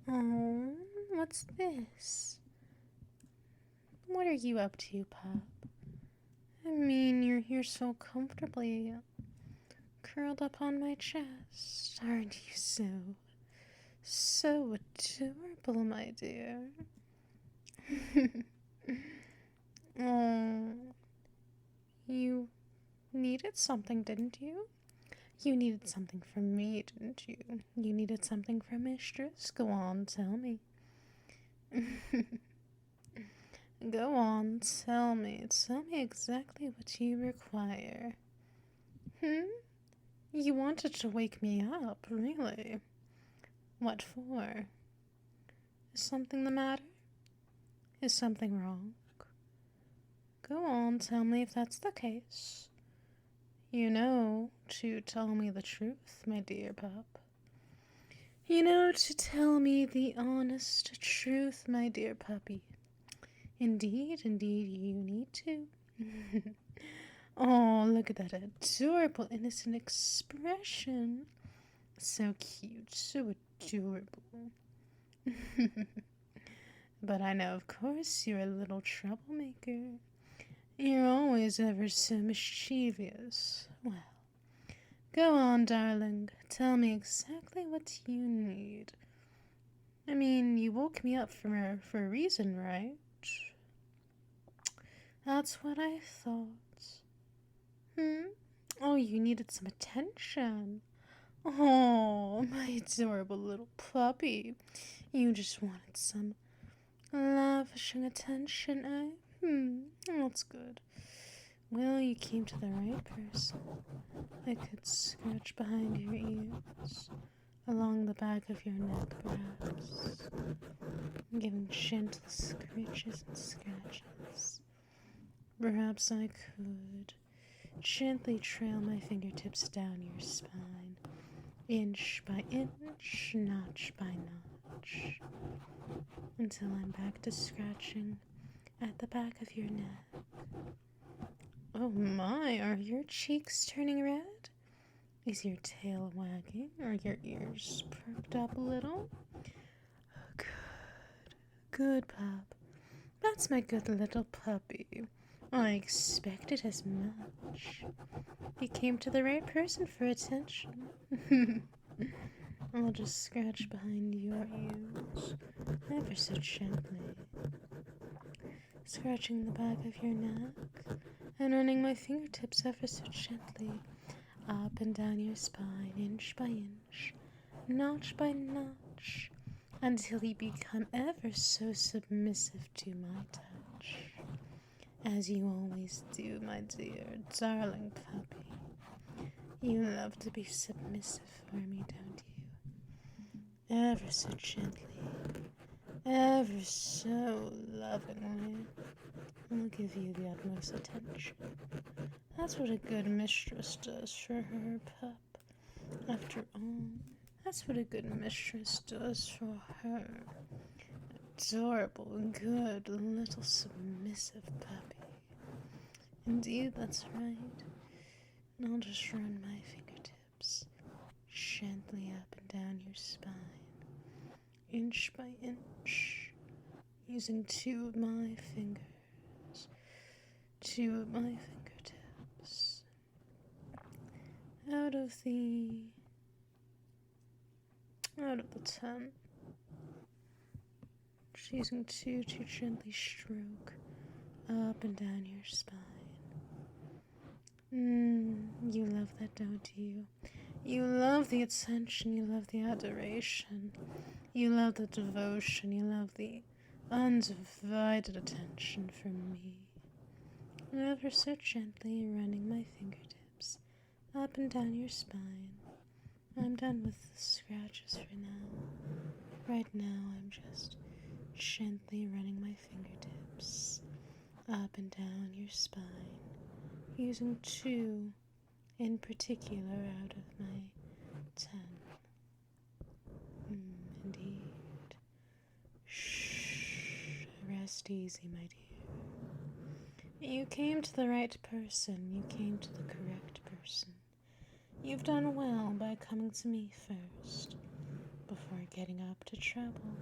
Oh, what's this? What are you up to, Pup? I mean, you're here so comfortably, curled up on my chest. Aren't you so adorable, my dear? Oh, you needed something, didn't you? You needed something from me, didn't you? You needed something from Mistress. Go on, tell me. Go on, tell me. Tell me exactly what you require. Hmm? You wanted to wake me up, really? What for? Is something the matter? Is something wrong? Go on, tell me if that's the case. You know to tell me the truth, my dear pup. You know to tell me the honest truth, my dear puppy. Indeed, you need to. Oh, look at that adorable, innocent expression. So cute, so adorable. But I know, of course, you're a little troublemaker. You're always ever so mischievous. Well, go on, darling. Tell me exactly what you need. I mean, you woke me up for a reason, right? That's what I thought. Oh, you needed some attention. Oh, my adorable little puppy. You just wanted some lavishing attention, eh? That's good. Well, you came to the right person. I could scratch behind your ears, along the back of your neck, perhaps, giving gentle scritches and scratches. Perhaps I could gently trail my fingertips down your spine, inch by inch, notch by notch, until I'm back to scratching at the back of your neck. Oh my, are your cheeks turning red? Is your tail wagging? Are your ears perked up a little? Good, pup. That's my good little puppy. I expected as much. You came to the right person for attention. I'll just scratch behind your ears, ever so gently, scratching the back of your neck, and running my fingertips ever so gently up and down your spine, inch by inch, notch by notch, until you become ever so submissive to my touch, as you always do, my dear, darling puppy. You love to be submissive for me, don't you? Ever so gently, ever so lovingly, I'll give you the utmost attention. That's what a good mistress does for her pup. After all, that's what a good mistress does for her adorable, good, little submissive puppy. Indeed, that's right. And I'll just run my fingertips gently up and down your spine, inch by inch, using two of my fingers. Two of my fingertips. Out of the 10. Just using two to gently stroke up and down your spine. You love that, don't you? You love the attention, you love the adoration, you love the devotion, you love the undivided attention from me. Ever so gently running my fingertips up and down your spine. I'm done with the scratches for now. Right now, I'm just gently running my fingertips up and down your spine, using two in particular out of my 10. Indeed. Shh. Rest easy, my dear. You came to the right person. You came to the correct person. You've done well by coming to me first. before getting up to trouble.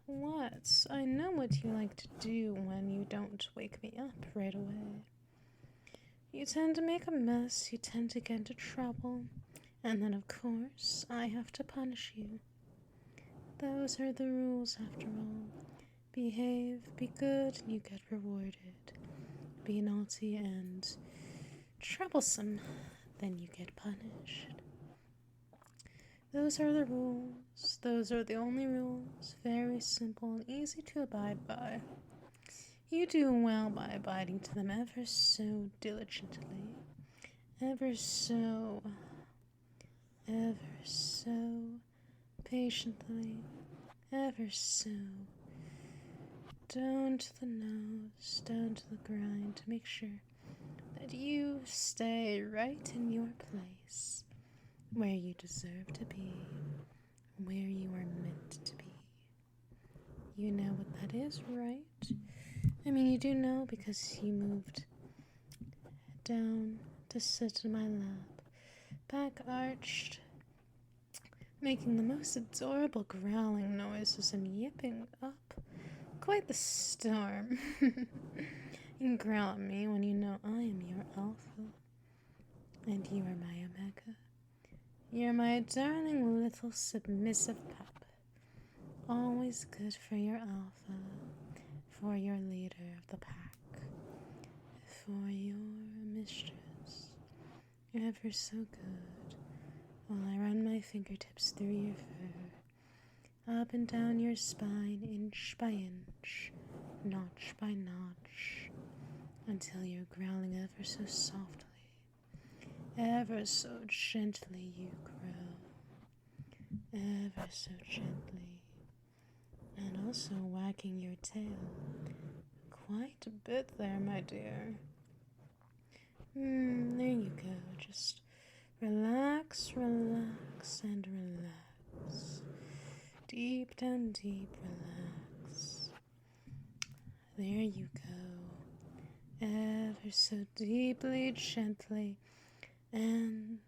What? I know what you like to do when you don't wake me up right away. You tend to make a mess, you tend to get into trouble, and then of course I have to punish you. Those are the rules after all. Behave, be good, and you get rewarded. Be naughty and troublesome, then you get punished. Those are the rules. Those are the only rules. Very simple and easy to abide by. You do well by abiding to them ever so diligently, ever so patiently, ever so down to the nose, down to the grind, to make sure that you stay right in your place, where you deserve to be, where you are meant to be. You know what that is, right? I mean, you do know because you moved down to sit in my lap, back arched, making the most adorable growling noises and yipping up quite the storm. You growl at me when you know I am your alpha, and you are my omega. You're my darling little submissive pup, always good for your alpha, for your leader of the pack, for your mistress. You're ever so good, while I run my fingertips through your fur, up and down your spine, inch by inch, notch by notch, until you're growling ever so softly, ever so gently you growl, ever so gently, and also wagging your tail quite a bit there, my dear. There you go, just relax, relax, and relax. Deep down deep, relax. There you go. Ever so deeply, gently, and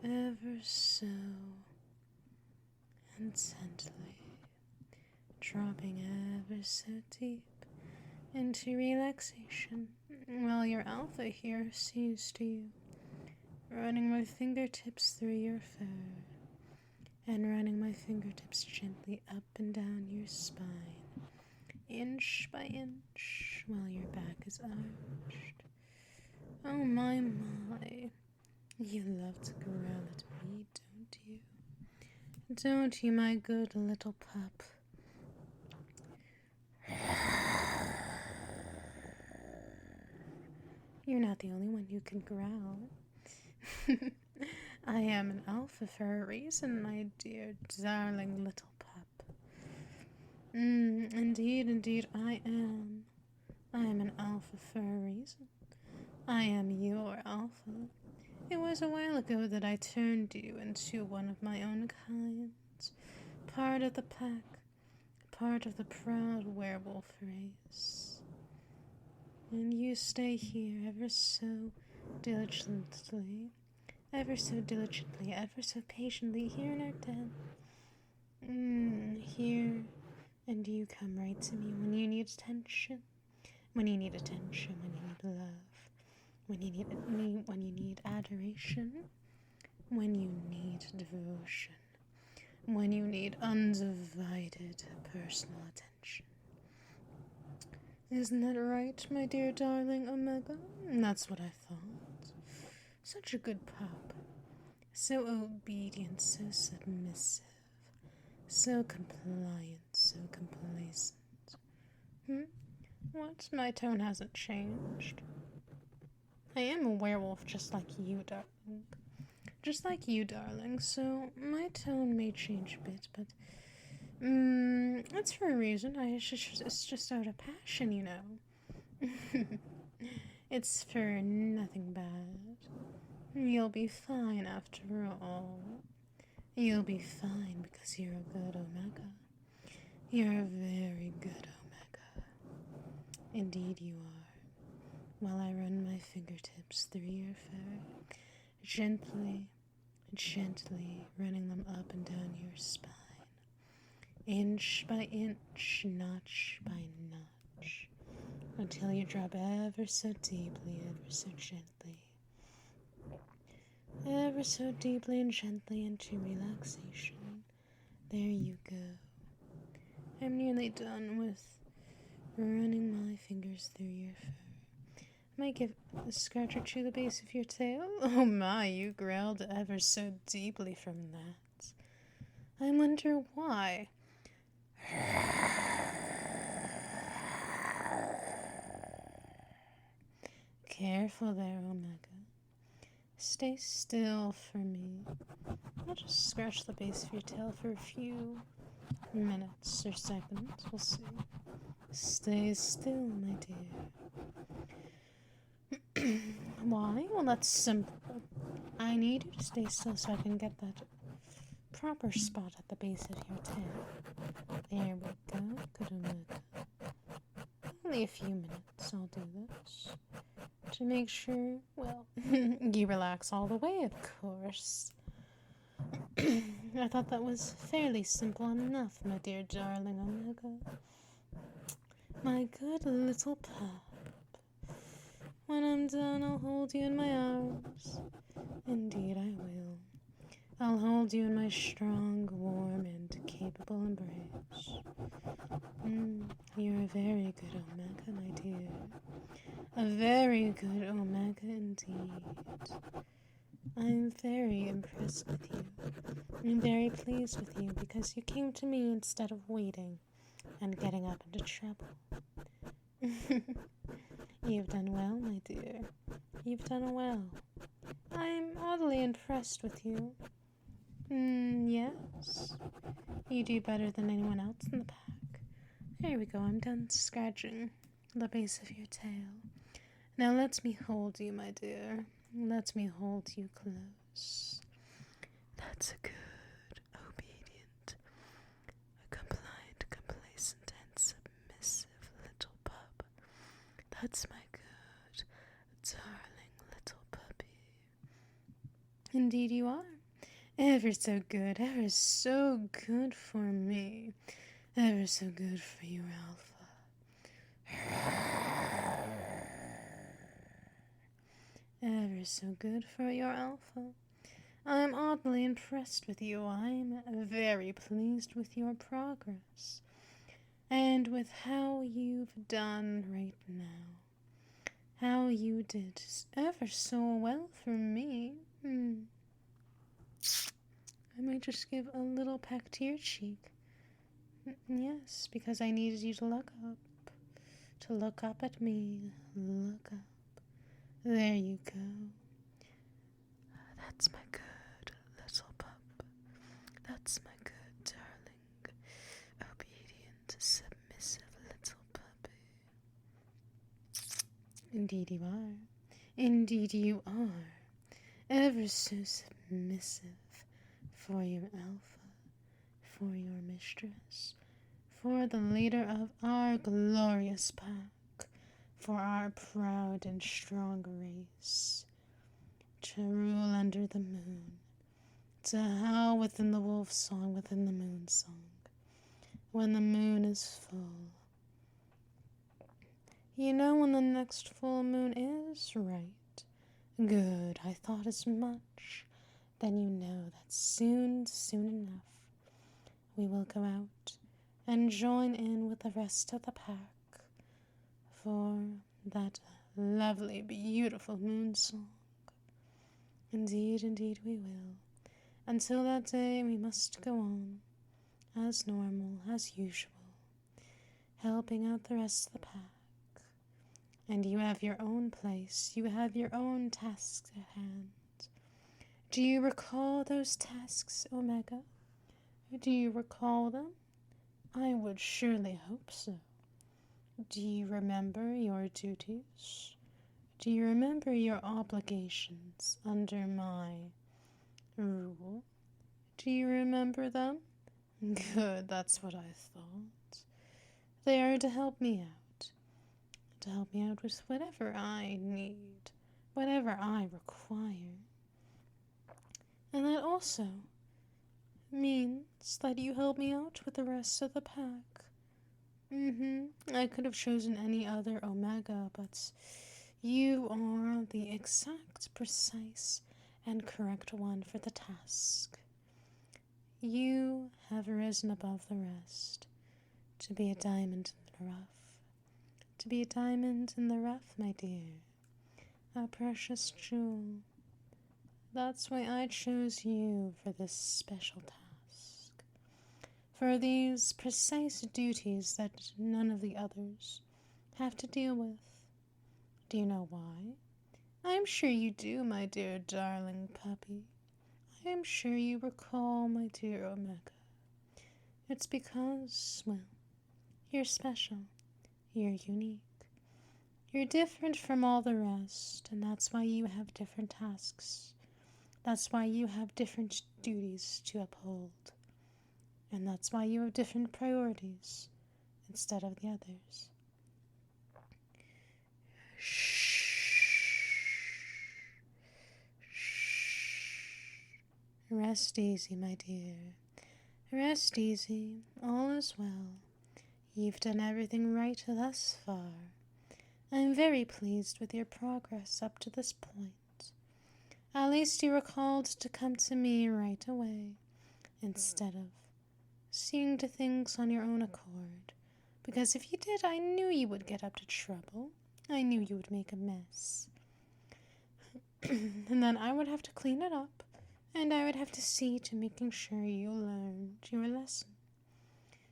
ever so intently. Dropping ever so deep into relaxation while your alpha here sees to you. Running my fingertips through your fur and running my fingertips gently up and down your spine, inch by inch, while your back is arched. Oh my, you love to growl at me, don't you? Don't you, my good little pup? You're not the only one who can growl. I am an alpha for a reason, my dear, darling little pup. Indeed, I am. I am an alpha for a reason. I am your alpha. It was a while ago that I turned you into one of my own kind, part of the pack, part of the proud werewolf race. And you stay here ever so diligently, ever so patiently here in our den. Here, and you come right to me when you need attention, when you need love, when you need adoration, when you need devotion, when you need undivided personal attention. Isn't that right, my dear darling Omega? That's what I thought. Such a good pup. So obedient, so submissive, so compliant, so complacent. What? My tone hasn't changed. I am a werewolf just like you, darling. Just like you, darling, so my tone may change a bit, but that's for a reason. It's just out of passion, you know. It's for nothing bad. You'll be fine after all. You'll be fine because you're a good Omega. You're a very good Omega. Indeed you are. While I run my fingertips through your fur, gently, gently running them up and down your spine, inch by inch, notch by notch, until you drop ever so deeply, ever so gently, ever so deeply and gently into relaxation. There you go. I'm nearly done with running my fingers through your fur. I might give a scratch or two the base of your tail. Oh my, you growled ever so deeply from that. I wonder why. Careful there, Omega. Stay still for me. I'll just scratch the base of your tail for a few minutes or seconds. We'll see. Stay still, my dear. Why? Well, that's simple. I need you to stay still so I can get that proper spot at the base of your tail. There we go. Good Omega. Only a few minutes I'll do this. To make sure, well, you relax all the way, of course. I thought that was fairly simple enough, my dear darling Omega. My good little pup. When I'm done, I'll hold you in my arms. Indeed, I will. I'll hold you in my strong, warm, and capable embrace. You're a very good Omega, my dear. A very good Omega indeed. I'm very impressed with you. I'm very pleased with you because you came to me instead of waiting and getting up into trouble. You've done well, my dear. You've done well. I'm oddly impressed with you. Yes. You do better than anyone else in the pack. There we go, I'm done scratching the base of your tail. Now let me hold you, my dear. Let me hold you close. That's a good, obedient, a compliant, complacent, and submissive little pup. That's my good, darling little puppy. Indeed you are. Ever so good for me. Ever so good for you, Alpha. Ever so good for your Alpha. I'm oddly impressed with you. I'm very pleased with your progress. And with how you've done right now. How you did ever so well for me. I might just give a little peck to your cheek. Yes, because I needed you to look up. To look up at me. Look up. There you go. That's my good little pup. That's my good, darling, obedient, submissive little puppy. Indeed you are. Indeed you are. Ever so submissive for your Alpha, for your mistress, for the leader of our glorious pack, for our proud and strong race, to rule under the moon, to howl within the wolf song, within the moon song, when the moon is full. You know when the next full moon is, right? Good, I thought as much. Then you know that soon enough, we will go out and join in with the rest of the pack for that lovely, beautiful moon song. Indeed, indeed we will. Until that day, we must go on, as normal, as usual, helping out the rest of the pack. And you have your own place, you have your own tasks at hand. Do you recall those tasks, Omega? Do you recall them? I would surely hope so. Do you remember your duties? Do you remember your obligations under my rule? Do you remember them? Good, that's what I thought. They are to help me out. To help me out with whatever I need, whatever I require. And that also means that you help me out with the rest of the pack. I could have chosen any other Omega, but you are the exact, precise, and correct one for the task. You have risen above the rest to be a diamond in the rough. To be a diamond in the rough, my dear. A precious jewel. That's why I chose you for this special task. For these precise duties that none of the others have to deal with. Do you know why? I'm sure you do, my dear darling puppy. I am sure you recall, my dear Omega. It's because, well, you're special. You're unique. You're different from all the rest, and that's why you have different tasks. That's why you have different duties to uphold. And that's why you have different priorities instead of the others. Rest easy, my dear. Rest easy. All is well. You've done everything right thus far. I'm very pleased with your progress up to this point. At least you were called to come to me right away, instead of seeing to things on your own accord. Because if you did, I knew you would get up to trouble. I knew you would make a mess. And then I would have to clean it up, and I would have to see to making sure you learned your lesson.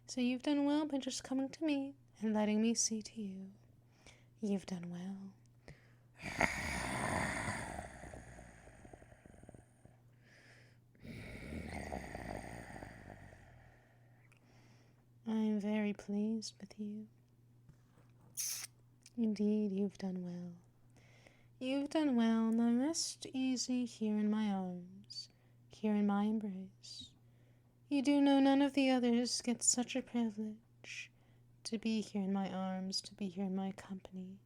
So you've done well by just coming to me and letting me see to you. You've done well. I am very pleased with you. Indeed, you've done well. You've done well. Now rest easy here in my arms, here in my embrace. You do know none of the others get such a privilege to be here in my arms, to be here in my company.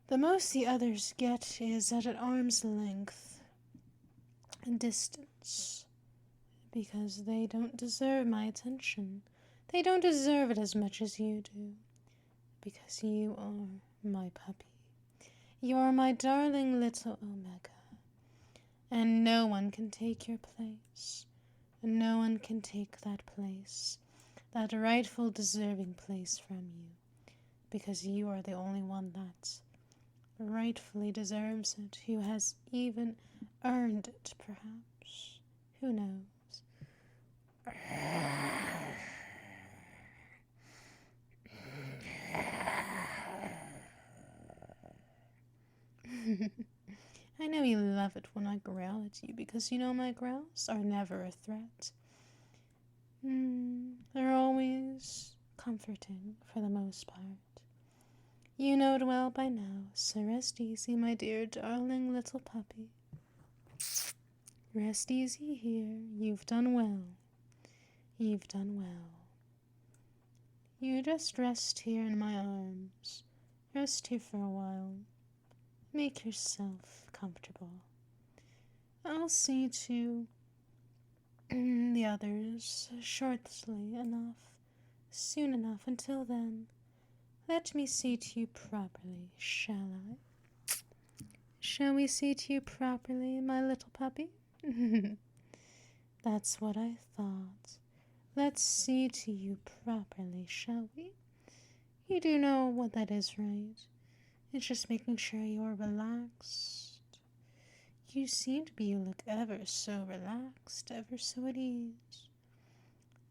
The most the others get is at arm's length and distance, because they don't deserve my attention. They don't deserve it as much as you do, because you are my puppy. You are my darling little Omega, and no one can take your place. No one can take that place, that rightful deserving place from you, because you are the only one that rightfully deserves it, who has even earned it, perhaps. Who knows? I know you love it when I growl at you, because you know my growls are never a threat. They're always comforting for the most part. You know it well by now, so rest easy, my dear darling little puppy. Rest easy here. You've done well. You've done well. You just rest here in my arms. Rest here for a while. Make yourself comfortable. I'll see to the others shortly enough, soon enough. Until then, let me see to you properly, shall I? Shall we see to you properly, my little puppy? That's what I thought. Let's see to you properly, shall we? You do know what that is, right? It's just making sure you're relaxed. You seem to be, you look ever so relaxed, ever so at ease.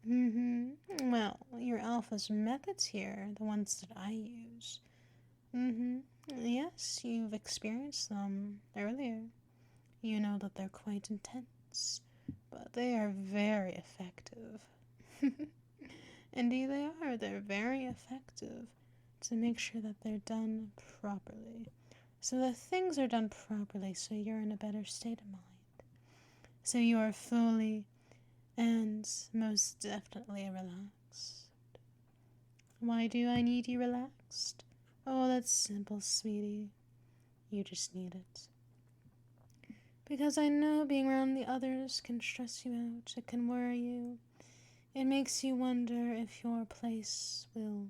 Well, your alpha's methods here, the ones that I use. Yes, you've experienced them earlier. You know that they're quite intense, but they are very effective. Indeed they are. They're very effective to make sure that they're done properly. So that things are done properly, so you're in a better state of mind. So you are fully and most definitely relaxed. Why do I need you relaxed? Oh, that's simple, sweetie. You just need it. because I know being around the others can stress you out, it can worry you. It makes you wonder if your place will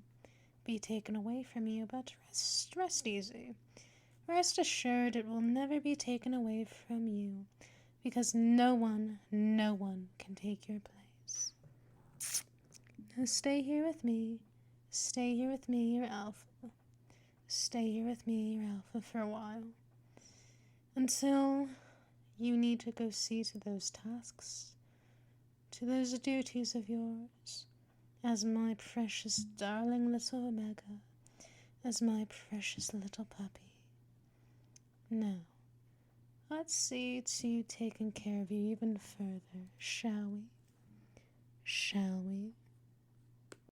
be taken away from you, but rest easy. Rest assured it will never be taken away from you, because no one can take your place. Now stay here with me. Stay here with me, your alpha. Stay here with me, your alpha, for a while. Until you need to go see to those tasks, to those duties of yours, as my precious darling little Omega, as my precious little puppy. Now, let's see to taking care of you even further, shall we? Shall we?